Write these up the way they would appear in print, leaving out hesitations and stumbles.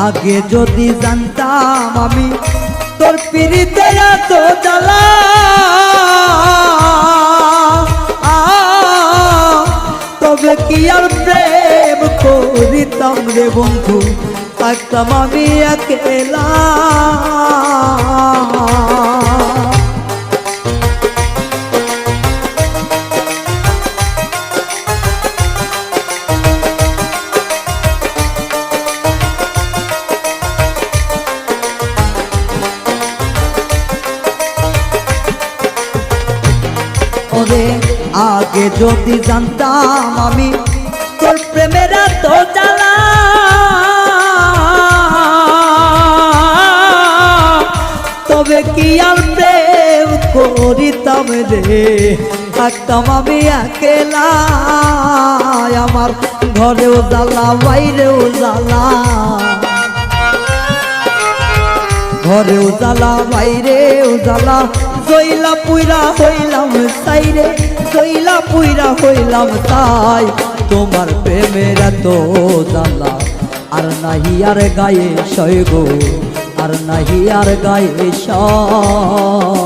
আগে যদি জানতাম আমি তোর পিরিতে এত জ্বালা, তবে কি আর প্রেম করিতাম রে বন্ধু, থাকতাম আমি একেলা। ওরে আগে যদি জানতাম আমি তোর প্রেমের এত জ্বালা, তবে কি আর প্রেম করিতাম রে, থাকতাম আমি একেলা। আমার ঘরেও জ্বালা বাইরেও জ্বালা, ঘরেও জ্বালা বাইরেও জ্বালা, জইলা পুইরা হইলাম সাইরে, জইলা পুইরা হইলাম তাই। তোমার প্রেমের এত জ্বালা আর নাহি আর গায়ে সয় গো, আর নাহি আর গায়ে সয়।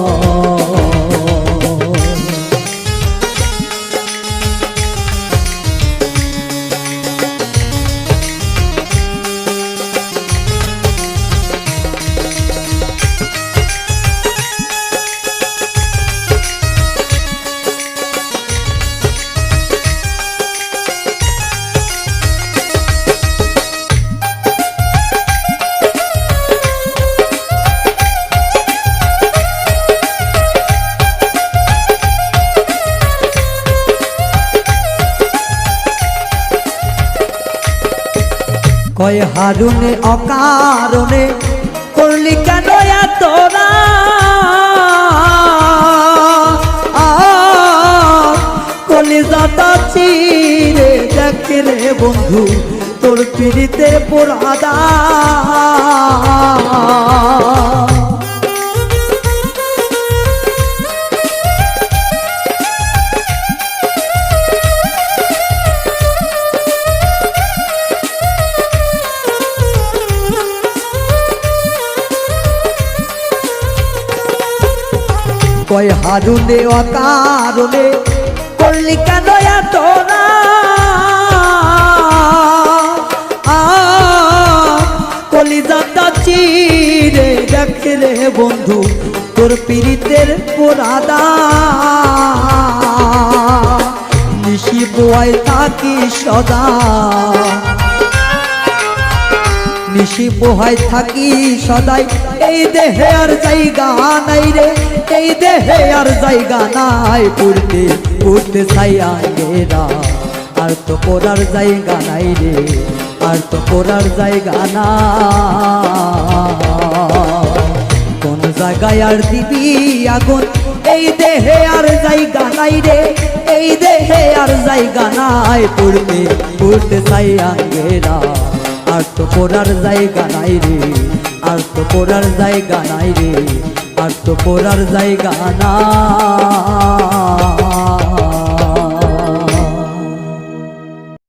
কয় হারুনে অকারণে করলি কেন তোরা, কলিজাটা চিরে দেখে রে বন্ধু তোর পিড়িতে পোড়াদা। কয় হারুনে অকারণে করলি কেন তোরা, কলিজাটা চিরে দেখে রে বন্ধু তোর পিরিতের পোড়াদা। নিশি বোয়ায় থাকি সদা, নিশি পোহায় থাকি সদাই, এই দেহে আর জায়গা নাই রে, এই দেহে আর জায়গা নাই। পড়তে পড়তে ছাইয়া গেরা, আর তো পড়ার জায়গা নাই রে, আর তো পড়ার জায়গা না। কোন জায়গায় আর দিবি আগুন, এই দেহে আর জায়গা নাই রে, এই দেহে আর জায়গা নাই। পড়তে পড়তে ছাইয়া গেরা, আর তো পড়ার জায়গা নাই রে, আর তো পড়ার জায়গা নাই রে, আর তো পড়ার জায়গা না।